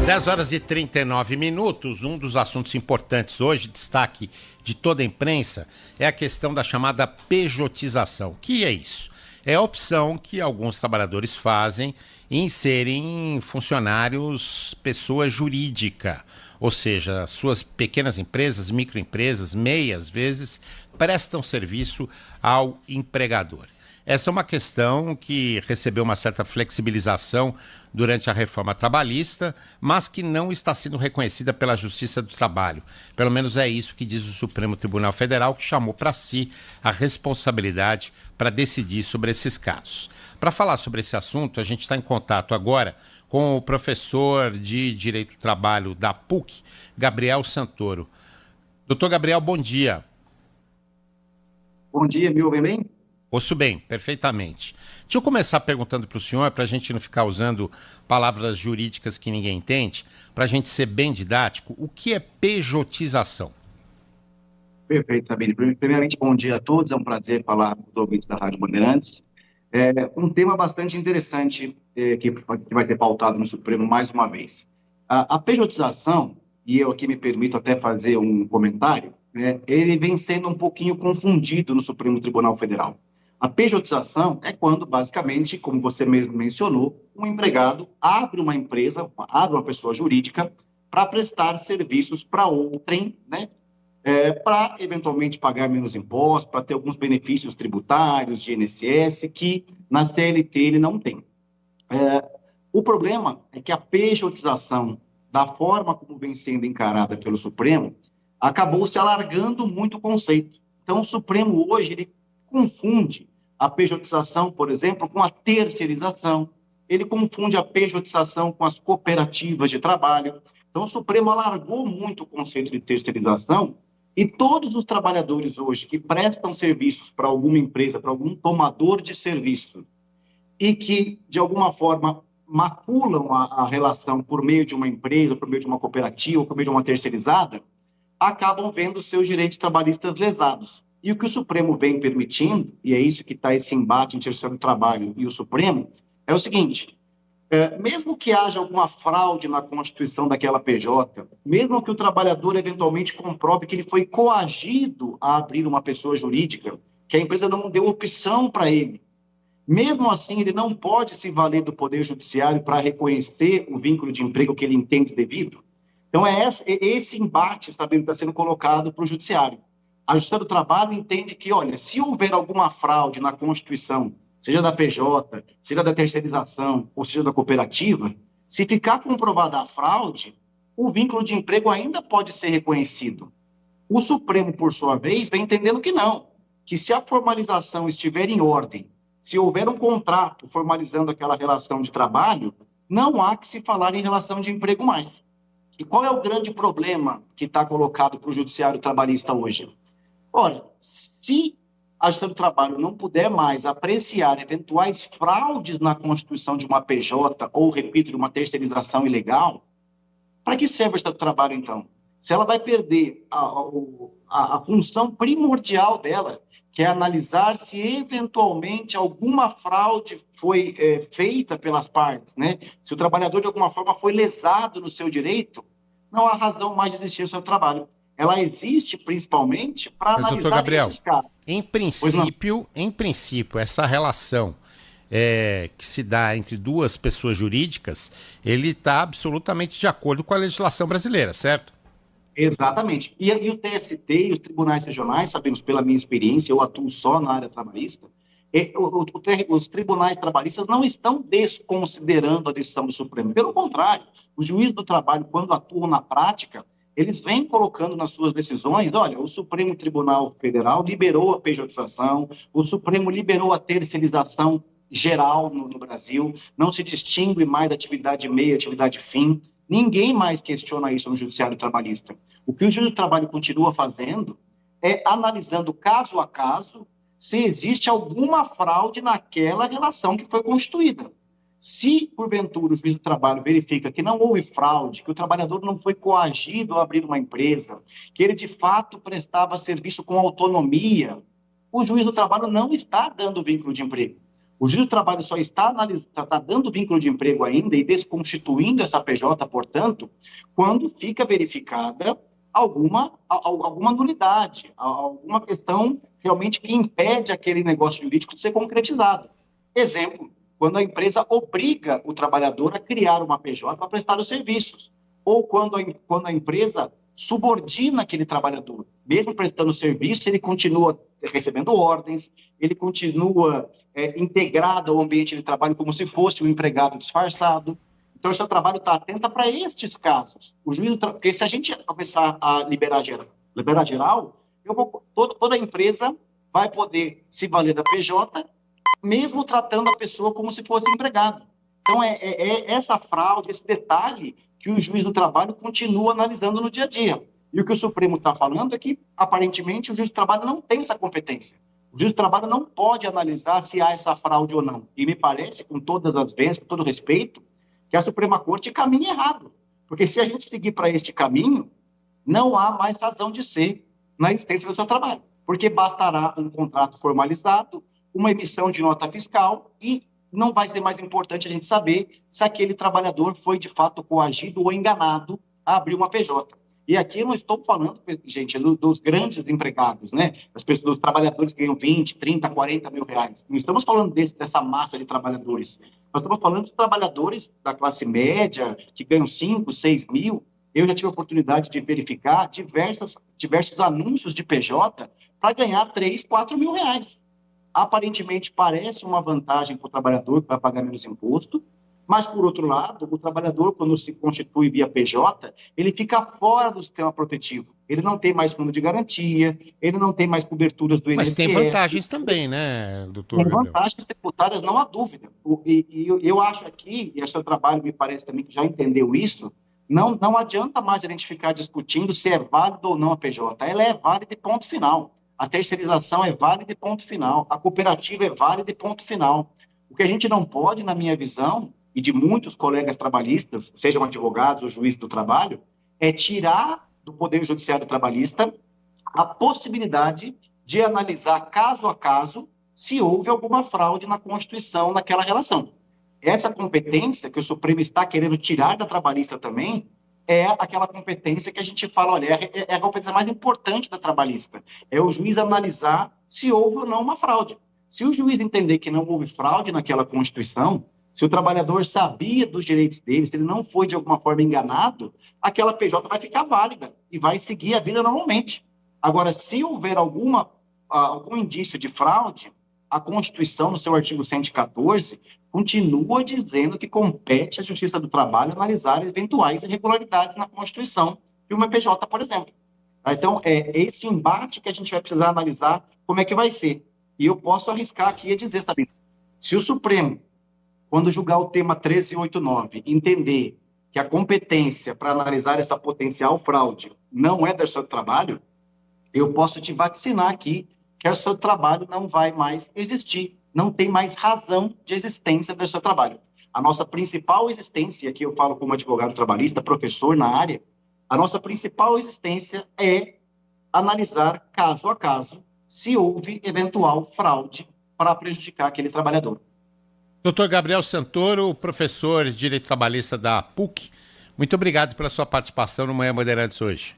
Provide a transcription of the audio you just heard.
10h39. Um dos assuntos importantes hoje, destaque de toda a imprensa, é a questão da chamada pejotização. O que é isso? É a opção que alguns trabalhadores fazem em serem funcionários pessoa jurídica, ou seja, suas pequenas empresas, microempresas, às vezes, prestam serviço ao empregador. Essa é uma questão que recebeu uma certa flexibilização durante a reforma trabalhista, mas que não está sendo reconhecida pela Justiça do Trabalho. Pelo menos é isso que diz o Supremo Tribunal Federal, que chamou para si a responsabilidade para decidir sobre esses casos. Para falar sobre esse assunto, a gente está em contato agora com o professor de Direito do Trabalho da PUC, Gabriel Santoro. Doutor Gabriel, bom dia. Bom dia, me ouvem bem? Ouço bem, perfeitamente. Deixa eu começar perguntando para o senhor, para a gente não ficar usando palavras jurídicas que ninguém entende, para a gente ser bem didático, o que é pejotização? Perfeito, Sabine. Primeiramente, bom dia a todos, é um prazer falar com os ouvintes da Rádio Bandeirantes. Um tema bastante interessante que vai ser pautado no Supremo mais uma vez. A pejotização, e eu aqui me permito até fazer um comentário, ele vem sendo um pouquinho confundido no Supremo Tribunal Federal. A pejotização é quando, basicamente, como você mesmo mencionou, um empregado abre uma empresa, abre uma pessoa jurídica para prestar serviços para outrem, para eventualmente pagar menos impostos, para ter alguns benefícios tributários de INSS que na CLT ele não tem. O problema é que a pejotização, da forma como vem sendo encarada pelo Supremo, acabou se alargando muito o conceito. Então, o Supremo hoje ele confunde a pejotização, por exemplo, com a terceirização. Ele confunde a pejotização com as cooperativas de trabalho. Então, o Supremo alargou muito o conceito de terceirização e todos os trabalhadores hoje que prestam serviços para alguma empresa, para algum tomador de serviço e que, de alguma forma, maculam a relação por meio de uma empresa, por meio de uma cooperativa, por meio de uma terceirizada, acabam vendo seus direitos trabalhistas lesados. E o que o Supremo vem permitindo, e é isso que está esse embate entre o Justiça do Trabalho e o Supremo, é o seguinte: mesmo que haja alguma fraude na constituição daquela PJ, mesmo que o trabalhador eventualmente comprove que ele foi coagido a abrir uma pessoa jurídica, que a empresa não deu opção para ele, mesmo assim ele não pode se valer do Poder Judiciário para reconhecer o vínculo de emprego que ele entende devido. Então, esse embate, sabe, está sendo colocado para o Judiciário. A Justiça do Trabalho entende que, olha, se houver alguma fraude na Constituição, seja da PJ, seja da terceirização, ou seja da cooperativa, se ficar comprovada a fraude, o vínculo de emprego ainda pode ser reconhecido. O Supremo, por sua vez, vem entendendo que não, que se a formalização estiver em ordem, se houver um contrato formalizando aquela relação de trabalho, não há que se falar em relação de emprego mais. E qual é o grande problema que está colocado para o Judiciário Trabalhista hoje? Ora, se a Justiça do Trabalho não puder mais apreciar eventuais fraudes na constituição de uma PJ ou, repito, de uma terceirização ilegal, para que serve a Justiça do Trabalho, então? Se ela vai perder a função primordial dela, que é analisar se eventualmente alguma fraude foi feita pelas partes, Se o trabalhador de alguma forma foi lesado no seu direito, não há razão mais de existir o seu trabalho. Ela existe principalmente para analisar doutor Gabriel, esses casos. Em princípio, essa relação que se dá entre duas pessoas jurídicas, ele está absolutamente de acordo com a legislação brasileira, certo? Exatamente. E o TST e os tribunais regionais, sabemos pela minha experiência, eu atuo só na área trabalhista, os tribunais trabalhistas não estão desconsiderando a decisão do Supremo. Pelo contrário, os juízes do trabalho, quando atuam na prática, eles vêm colocando nas suas decisões, olha, o Supremo Tribunal Federal liberou a pejotização, o Supremo liberou a terceirização geral no Brasil, não se distingue mais atividade meio e atividade fim. Ninguém mais questiona isso no Judiciário Trabalhista. O que o Juiz do Trabalho continua fazendo é analisando caso a caso se existe alguma fraude naquela relação que foi constituída. Se, porventura, o Juiz do Trabalho verifica que não houve fraude, que o trabalhador não foi coagido a abrir uma empresa, que ele, de fato, prestava serviço com autonomia, o Juiz do Trabalho não está dando vínculo de emprego. O juiz do trabalho só está dando vínculo de emprego ainda e desconstituindo essa PJ, portanto, quando fica verificada alguma nulidade, alguma questão realmente que impede aquele negócio jurídico de ser concretizado. Exemplo, quando a empresa obriga o trabalhador a criar uma PJ para prestar os serviços, ou quando a empresa subordina aquele trabalhador. Mesmo prestando serviço, ele continua recebendo ordens, ele continua integrado ao ambiente de trabalho como se fosse um empregado disfarçado. Então, o seu trabalho está atenta para estes casos. O juiz, porque se a gente começar a liberar geral, toda a empresa vai poder se valer da PJ, mesmo tratando a pessoa como se fosse empregado. Então, é essa fraude, esse detalhe que o juiz do trabalho continua analisando no dia a dia. E o que o Supremo está falando é que, aparentemente, o juiz do trabalho não tem essa competência. O juiz do trabalho não pode analisar se há essa fraude ou não. E me parece, com todas as vezes, com todo respeito, que a Suprema Corte caminha errado. Porque se a gente seguir para este caminho, não há mais razão de ser na existência do seu trabalho. Porque bastará um contrato formalizado, uma emissão de nota fiscal e não vai ser mais importante a gente saber se aquele trabalhador foi de fato coagido ou enganado a abrir uma PJ. E aqui eu não estou falando, gente, dos grandes empregados, né? Dos trabalhadores que ganham 20, 30, 40 mil reais. Não estamos falando dessa massa de trabalhadores. Nós estamos falando de trabalhadores da classe média, que ganham 5, 6 mil. Eu já tive a oportunidade de verificar diversos anúncios de PJ para ganhar 3, 4 mil reais. Aparentemente parece uma vantagem para o trabalhador que vai pagar menos imposto, mas, por outro lado, o trabalhador, quando se constitui via PJ, ele fica fora do sistema protetivo. Ele não tem mais fundo de garantia, ele não tem mais coberturas do INSS. Mas tem vantagens também, né, doutor? Tem vantagens tributárias, não há dúvida. E eu acho aqui, e o seu trabalho me parece também que já entendeu isso, não adianta mais a gente ficar discutindo se é válido ou não a PJ. Ela é válida e ponto final. A terceirização é válida e ponto final. A cooperativa é válida e ponto final. O que a gente não pode, na minha visão, e de muitos colegas trabalhistas, sejam advogados ou juízes do trabalho, é tirar do Poder Judiciário Trabalhista a possibilidade de analisar caso a caso se houve alguma fraude na Constituição naquela relação. Essa competência que o Supremo está querendo tirar da trabalhista também é aquela competência que a gente fala, olha, é a competência mais importante da trabalhista. É o juiz analisar se houve ou não uma fraude. Se o juiz entender que não houve fraude naquela Constituição, se o trabalhador sabia dos direitos dele, se ele não foi de alguma forma enganado, aquela PJ vai ficar válida e vai seguir a vida normalmente. Agora, se houver algum indício de fraude, a Constituição, no seu artigo 114, continua dizendo que compete à Justiça do Trabalho analisar eventuais irregularidades na Constituição de uma PJ, por exemplo. Então, é esse embate que a gente vai precisar analisar como é que vai ser. E eu posso arriscar aqui e dizer, sabe, se o Supremo, quando julgar o tema 1389, entender que a competência para analisar essa potencial fraude não é do Justiça do Trabalho, eu posso te vaticinar aqui que o seu trabalho não vai mais existir, não tem mais razão de existência do seu trabalho. A nossa principal existência, aqui eu falo como advogado trabalhista, professor na área, a nossa principal existência é analisar caso a caso se houve eventual fraude para prejudicar aquele trabalhador. Doutor Gabriel Santoro, professor de Direito Trabalhista da PUC, muito obrigado pela sua participação no Manhã Bandeirantes hoje.